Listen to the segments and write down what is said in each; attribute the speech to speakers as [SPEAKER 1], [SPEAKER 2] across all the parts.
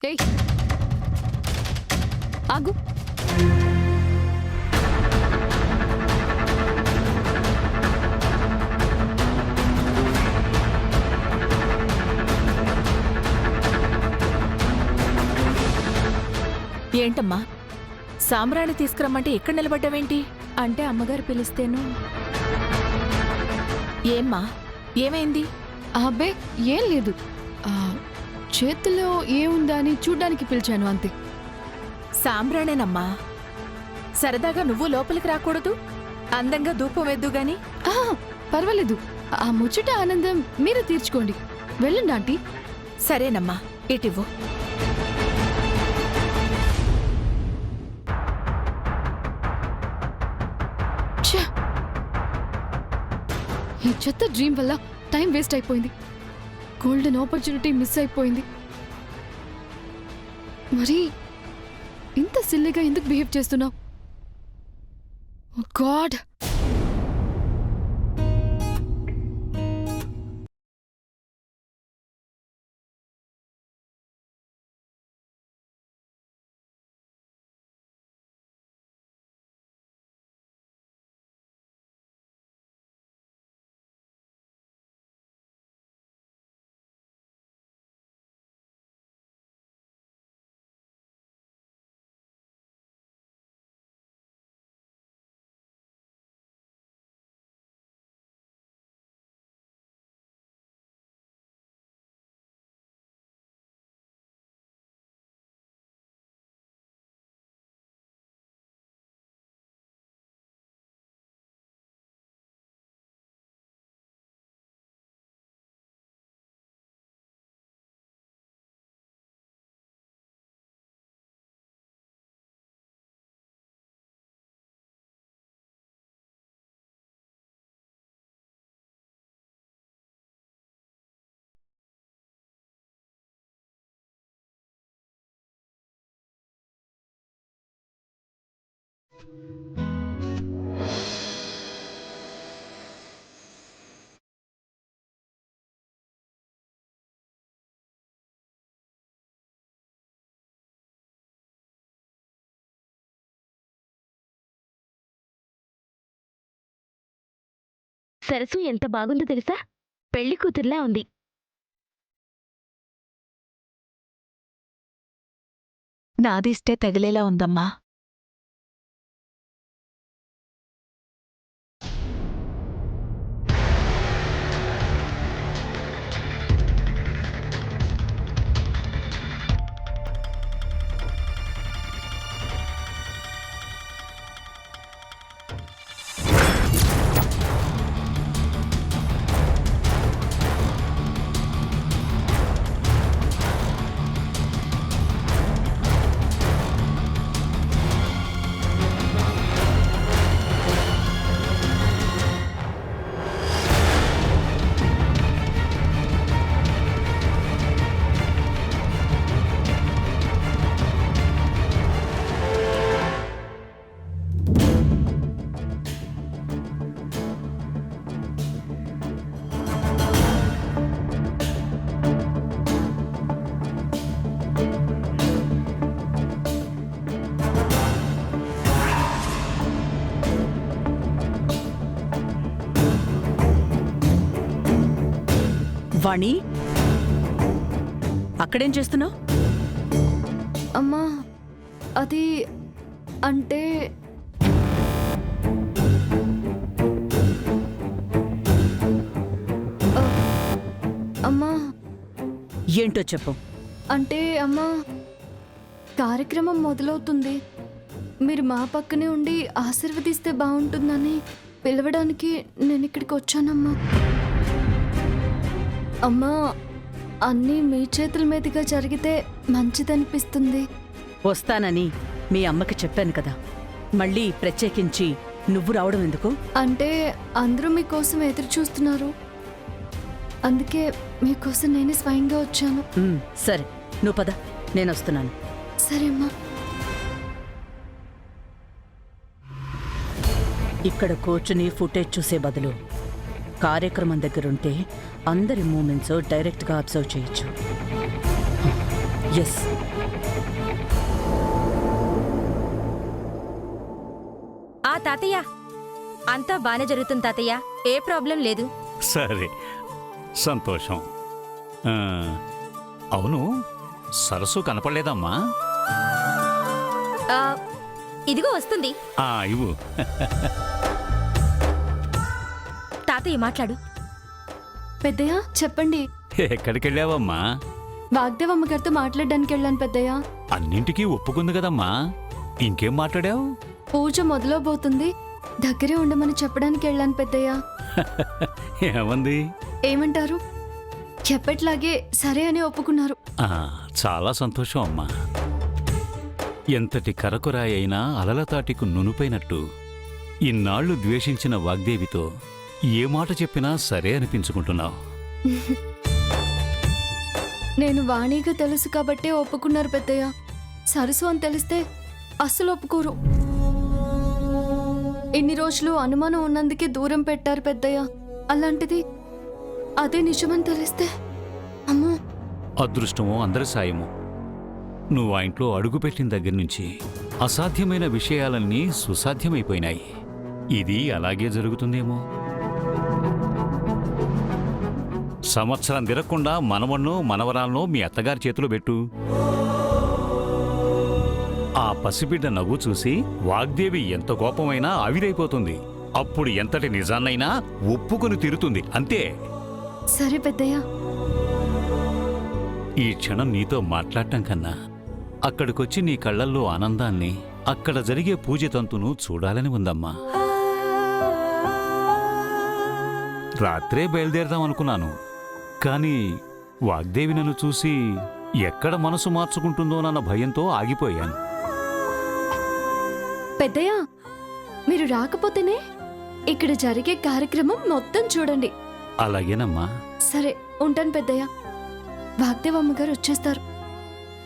[SPEAKER 1] ఏయ్ ఆగు.
[SPEAKER 2] ఏంటమ్మా, సాంబ్రాణి తీసుకురమ్మంటే ఇక్కడ నిలబడ్డావేంటి?
[SPEAKER 1] అంటే అమ్మగారు పిలిస్తేను.
[SPEAKER 2] ఏమ్మా, ఏమైంది?
[SPEAKER 1] అబ్బే ఏం లేదు, చేతుల్లో ఏముందా అని చూడ్డానికి పిలిచాను అంతే.
[SPEAKER 2] సాంబ్రాణేనమ్మా. సరదాగా నువ్వు లోపలికి రాకూడదు? అందంగా ధూపం వేద్దు గాని.
[SPEAKER 1] పర్వాలేదు, ఆ ముచ్చట ఆనందం మీరు తీర్చుకోండి. వెళ్ళండి ఆంటీ.
[SPEAKER 2] సరేనమ్మా, ఇటివ్వు.
[SPEAKER 1] ఈ చెత్త డ్రీమ్ వల్ల టైం వేస్ట్ అయిపోయింది. గోల్డెన్ ఆపర్చునిటీ మిస్ అయిపోయింది. మరి ఇంత సిల్లీగా ఎందుకు బిహేవ్ చేస్తున్నావు? గాడ్.
[SPEAKER 3] సరసు ఎంత బాగుందో తెలుసా? పెళ్లి కూతుర్లా ఉంది.
[SPEAKER 2] నాదిస్తే తగిలేలా ఉందమ్మా.
[SPEAKER 4] వాణి, అక్కడేం చేస్తున్నావు?
[SPEAKER 1] అమ్మా, అది అంటే అమ్మా.
[SPEAKER 4] ఏంటో చెప్పు.
[SPEAKER 1] అంటే అమ్మా, కార్యక్రమం మొదలవుతుంది. మీరు మా పక్కనే ఉండి ఆశీర్వదిస్తే బాగుంటుందని పిలవడానికి నేను ఇక్కడికి వచ్చానమ్మా. అమ్మా, అన్నీ మీ చేతుల మీదుగా జరిగితే మంచిదనిపిస్తుంది.
[SPEAKER 4] వస్తానని మీ అమ్మకి చెప్పాను కదా, మళ్ళీ ప్రత్యేకించి నువ్వు రావడం ఎందుకు?
[SPEAKER 1] అంటే అందరూ మీకోసం ఎదురు చూస్తున్నారు, అందుకే మీకోసం నేనే స్వయంగా వచ్చాను.
[SPEAKER 4] సరే, నువ్వు పద, నేను వస్తున్నాను.
[SPEAKER 1] సరే అమ్మా.
[SPEAKER 4] ఇక్కడ కూర్చుని ఫుటేజ్ చూసే బదులు కార్యక్రమం దగ్గరుంటే అందరి మూమెంట్స్ డైరెక్ట్గా అబ్జర్వ్ చేయొచ్చు. ఎస్,
[SPEAKER 5] తాతయ్య అంతా బానే జరుగుతుంది తాతయ్య, ఏ ప్రాబ్లం లేదు.
[SPEAKER 6] సరే, సంతోషం. ఆ, అవును, సరస్సు కనపడలేదమ్మా?
[SPEAKER 5] ఆ, ఇదిగో వస్తుంది.
[SPEAKER 6] ఇవ్వు.
[SPEAKER 5] తాతయ్య మాట్లాడు.
[SPEAKER 1] పెద్దయ్య చెప్పండి.
[SPEAKER 6] ఎక్కడికెళ్ళావమ్మా?
[SPEAKER 1] వాగ్దేవ్ అమ్మగారితో మాట్లాడడానికి వెళ్ళాను పెద్దయ్య.
[SPEAKER 6] అన్నింటికీ ఒప్పుకుంది కదమ్మా, ఇంకేం మాట్లాడావు?
[SPEAKER 1] పూజ మొదలవబోతుంది, దగ్గరే ఉండమని చెప్పడానికి వెళ్ళాను పెద్దయ్య.
[SPEAKER 6] ఏమంది?
[SPEAKER 1] ఏమంటారు? ఎప్పట్లాగే సరే అని ఒప్పుకున్నారు.
[SPEAKER 6] చాలా సంతోషం అమ్మా. ఎంతటి కరకురాయి అయినా అలలతాటికు నునుపైనట్టు ఇన్నాళ్లు ద్వేషించిన వాగ్దేవితో ఏ మాట చెప్పినా సరే అనిపించుకుంటున్నావు.
[SPEAKER 1] నేను వాణిగా తెలుసు కాబట్టే ఒప్పుకున్నారు పెద్దయ్య. సరసు అని తెలిస్తే అస్సలు ఒప్పుకోరు. ఇన్ని రోజులు అనుమానం ఉన్నందుకే దూరం పెట్టారు పెద్దయ్య. అలాంటిది అదే నిజమని తెలిస్తే అమ్మో.
[SPEAKER 6] అదృష్టమో అందరి సాయమో, నువ్వు ఆ ఇంట్లో అడుగుపెట్టిన దగ్గర నుంచి అసాధ్యమైన విషయాలన్నీ సుసాధ్యమైపోయినాయి. ఇది అలాగే జరుగుతుందేమో. సంవత్సరం తిరగకుండా మనవన్నో మనవరాలనో మీ అత్తగారి చేతిలో పెట్టు. ఆ పసిబిడ్డ నవ్వు చూసి వాగ్దేవి ఎంత కోపమైనా ఆవిరైపోతుంది. అప్పుడు ఎంతటి నిజాన్నైనా ఒప్పుకొని తీరుతుంది, అంతే.
[SPEAKER 1] సరే పెద్దయ్య.
[SPEAKER 6] ఈ క్షణం నీతో మాట్లాడటం కన్నా అక్కడికొచ్చి నీ కళ్ళల్లో ఆనందాన్ని, అక్కడ జరిగే పూజ తంతును చూడాలని ఉందమ్మా. రాత్రే బయలుదేరదాం అనుకున్నాను, కానీ వాగ్దేవి నన్ను చూసి ఎక్కడ మనసు మార్చుకుంటుందోనన్న భయంతో ఆగిపోయాను.
[SPEAKER 1] పెద్దయ్య, మీరు రాకపోతేనే ఇక్కడ జరిగే కార్యక్రమం మొత్తం చూడండి.
[SPEAKER 6] అలాగేనమ్మా.
[SPEAKER 1] సరే ఉంటాను పెద్దయ్య. వాగ్దేవ్ అమ్మగారు వచ్చేస్తారు.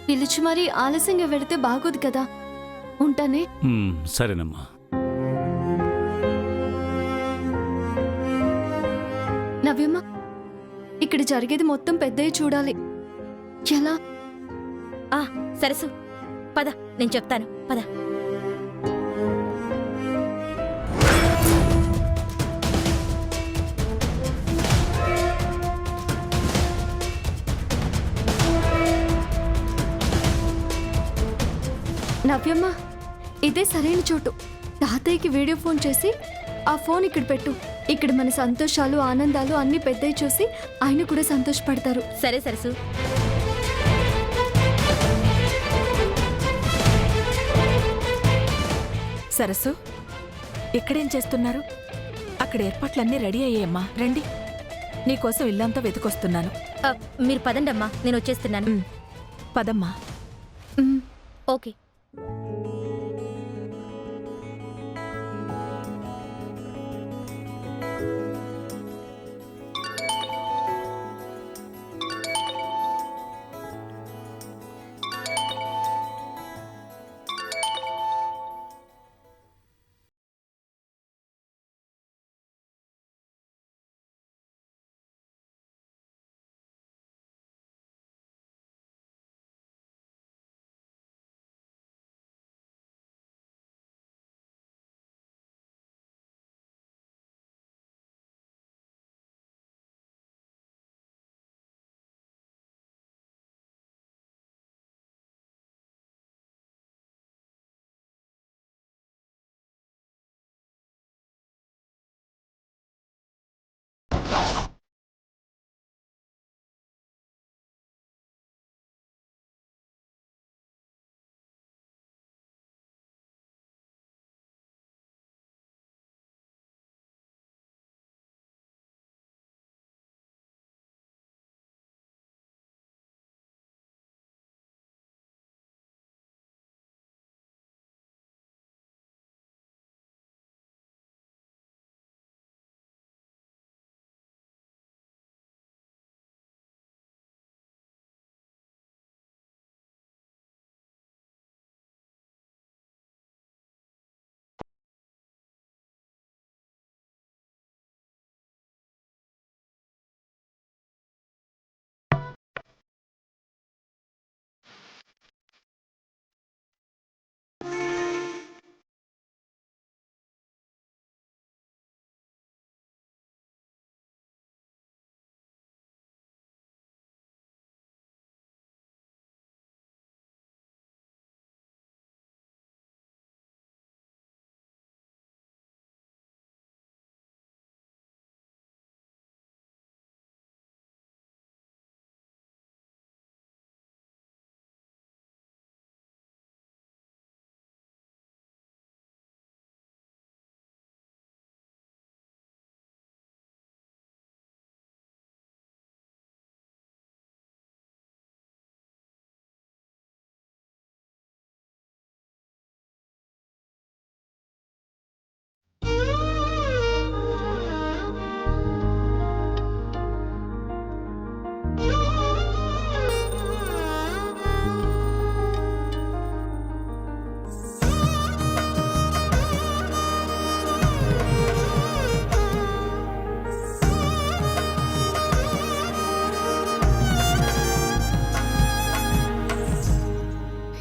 [SPEAKER 1] పిలిచి మరీ ఆలస్యంగా వెడితే బాగోదు కదా. ఉంటానే.
[SPEAKER 6] సరేనమ్మా.
[SPEAKER 1] నవ్యమ్మ, ఇక్కడ జరిగేది మొత్తం పెద్దయ్య చూడాలి. ఎలా?
[SPEAKER 5] సరసు పద, నేను చెప్తాను, పద.
[SPEAKER 1] నవ్యమ్మ, ఇదే సరైన చోటు. తాతయ్యకి వీడియో ఫోన్ చేసి ఆ ఫోన్ ఇక్కడ పెట్టు. ఇక్కడ మన సంతోషాలు ఆనందాలు అన్ని పెద్దయ్య చూసి ఆయన కూడా సంతోషపడతారు.
[SPEAKER 5] సరే సరసు.
[SPEAKER 2] సరస్సు, ఇక్కడేం చేస్తున్నారు? అక్కడ ఏర్పాట్లన్నీ రెడీ అయ్యాయమ్మా, రండి. నీకోసం ఇల్లంతా వెతుకొస్తున్నాను.
[SPEAKER 5] మీరు పదండమ్మా, నేను వచ్చేస్తున్నాను.
[SPEAKER 2] పదమ్మా.
[SPEAKER 5] ఓకే.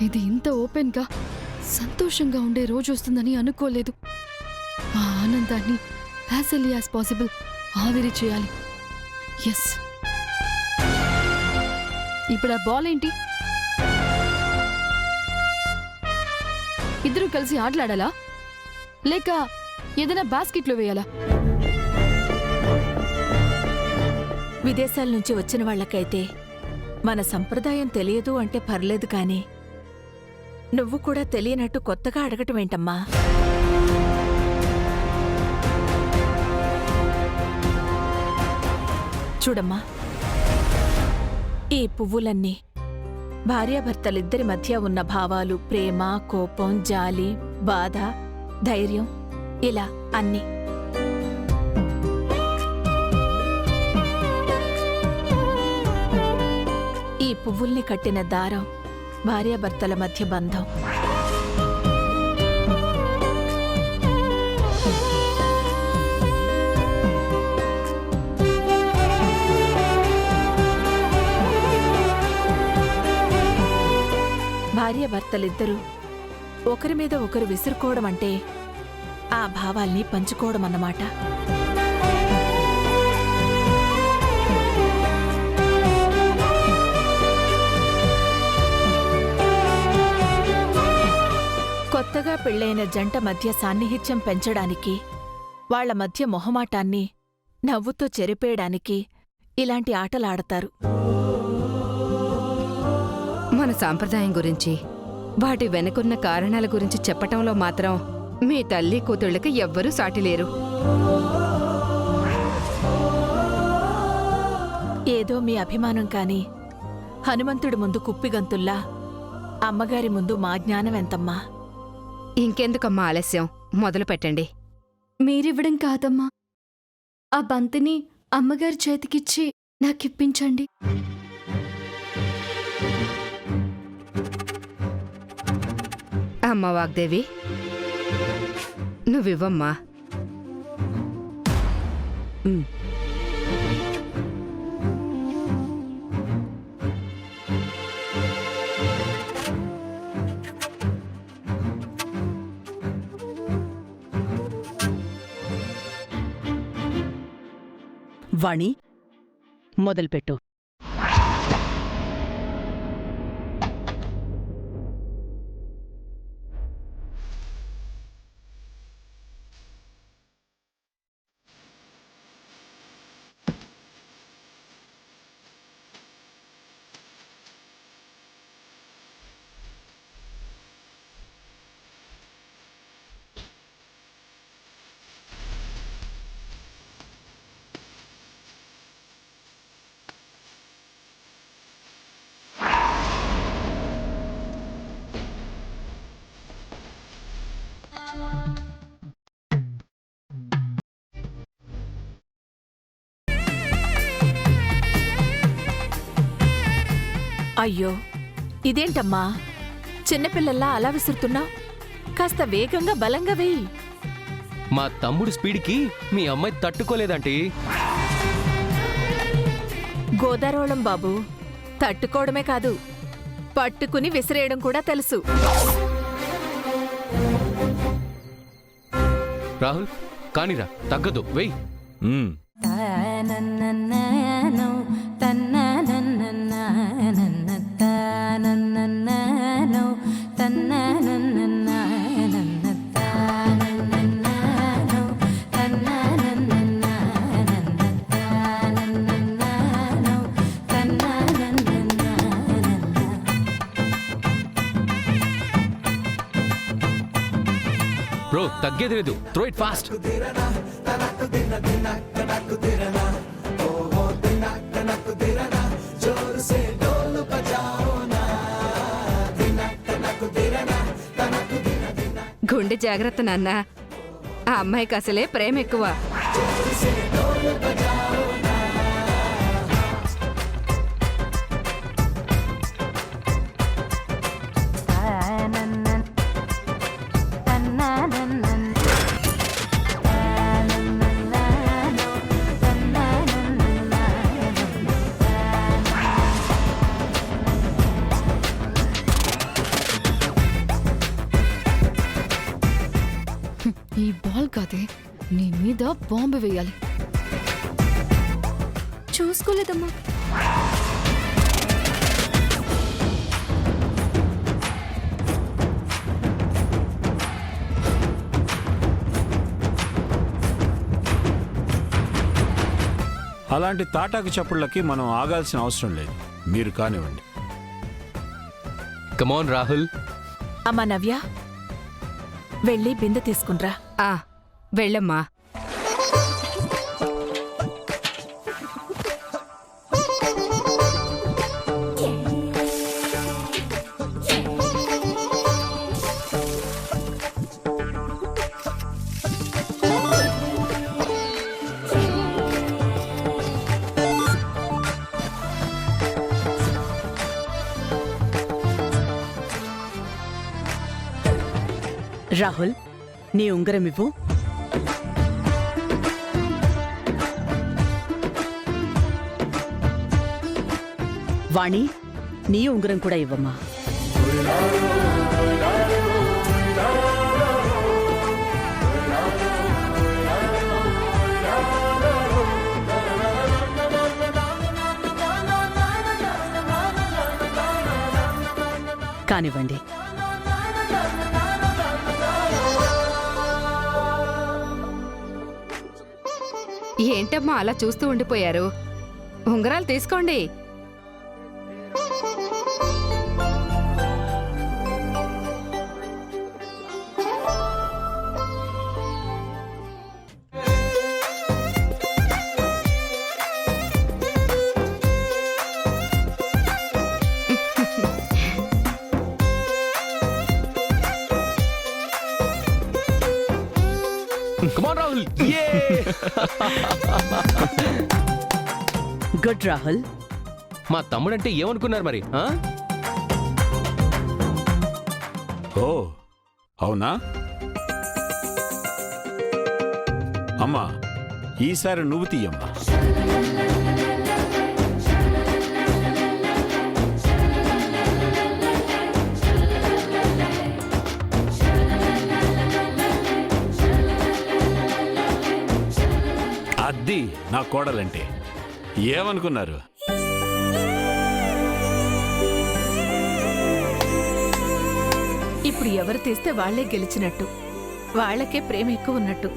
[SPEAKER 7] ఇది ఇంత ఓపెన్గా సంతోషంగా ఉండే రోజు వస్తుందని అనుకోలేదు. ఆ ఆనందాన్ని యాజ్ ఎర్లీ యాజ్ పాసిబుల్ ఆవిరి చేయాలి. ఎస్. ఇప్పుడు ఆ బాల్ ఏంటి? ఇద్దరు కలిసి ఆటలాడాలా లేక ఏదైనా బాస్కెట్లో వేయాలా?
[SPEAKER 2] విదేశాల నుంచి వచ్చిన వాళ్ళకైతే మన సంప్రదాయం తెలియదు అంటే పర్లేదు కాని నువ్వు కూడా తెలియనట్టు కొత్తగా అడగటం ఏంటమ్మా? చూడమ్మా, ఈ పువ్వులన్నీ భార్యాభర్తలిద్దరి మధ్య ఉన్న భావాలు, ప్రేమ, కోపం, జాలి, బాధ, ధైర్యం, ఇలా అన్నీ. ఈ పువ్వుల్ని కట్టిన దారం భార్యాభర్తల మధ్య బంధం. భార్యాభర్తలిద్దరూ ఒకరి మీద ఒకరు విసురుకోవడం అంటే ఆ భావాల్ని పంచుకోవడం అన్నమాట. కొత్తగా పెళ్ళైన జంట మధ్య సాన్నిహిత్యం పెంచడానికి, వాళ్ల మధ్య మొహమాటాన్ని నవ్వుతో చెరిపేయడానికి ఇలాంటి ఆటలాడతారు.
[SPEAKER 8] మన సాంప్రదాయం గురించి, వాటి వెనుకున్న కారణాల గురించి చెప్పటంలో మాత్రం మీ తల్లి కూతుళ్ళకి ఎవ్వరూ సాటిలేరు.
[SPEAKER 2] ఏదో మీ అభిమానం కాని హనుమంతుడి ముందు కుప్పిగంతుల్లా అమ్మగారి ముందు మా జ్ఞానం ఎంతమ్మా?
[SPEAKER 8] ఇంకెందుకమ్మా ఆలస్యం, మొదలు పెట్టండి.
[SPEAKER 1] మీరివ్వడం కాదమ్మా, ఆ బంతిని అమ్మగారి చేతికిచ్చి నాకిప్పించండి.
[SPEAKER 8] అమ్మ వాగ్దేవి, నువ్వివ్వమ్మా.
[SPEAKER 4] వాణి, మొదలుపెట్టు.
[SPEAKER 2] అయ్యో, ఇదేంటమ్మా చిన్నపిల్లల్లా అలా విసురుతున్నావు? కాస్త వేగంగా బలంగా వేయి.
[SPEAKER 9] మా తమ్ముడి స్పీడ్కి మీ అమ్మాయి తట్టుకోలేదంటీ.
[SPEAKER 2] గోదారోళం బాబు, తట్టుకోవడమే కాదు పట్టుకుని విసిరేయడం కూడా తెలుసు.
[SPEAKER 9] రాహుల్, కానిరా, తగ్గదు, వెయ్. బ్రో, తగ్గేది లేదు. Throw it fast.
[SPEAKER 8] గుండె జాగ్రత్త నాన్న, ఆ అమ్మాయికి అసలే ప్రేమ ఎక్కువ.
[SPEAKER 7] బాల్ కాదే, నీ మీద బాంబు వేయాలి.
[SPEAKER 1] చూసుకోలేదమ్మా.
[SPEAKER 10] అలాంటి తాటాకు చప్పుళ్ళకి మనం ఆగాల్సిన అవసరం లేదు. మీరు కానివ్వండి.
[SPEAKER 9] కమాన్ రాహుల్.
[SPEAKER 2] అమ్మా నవ్య, వెళ్ళి బిందె తీసుకునిరా.
[SPEAKER 8] ఆ వెళ్ళమ్మా.
[SPEAKER 4] రాహుల్, నీ ఉంగరం ఇవ్వు. వాణి, నీ ఉంగరం కూడా ఇవ్వమ్మా. కానివ్వండి.
[SPEAKER 8] ఏంటమ్మా అలా చూస్తూ ఉండిపోయారు? ఉంగరాలు తీసుకోండి.
[SPEAKER 9] కమాన్ రాహుల్.
[SPEAKER 4] గుడ్ రాహుల్.
[SPEAKER 9] మా తమ్ముడంటే ఏమనుకున్నారు మరి?
[SPEAKER 10] ఓ అవునా? అమ్మా, ఈసారి నువ్వు తీయమ్మా. అది నా కోడలంటే ఏమనుకున్నారు?
[SPEAKER 2] ఇప్పుడు ఎవరు తీస్తే వాళ్లే గెలిచినట్టు, వాళ్లకే ప్రేమ ఎక్కువ ఉన్నట్టు.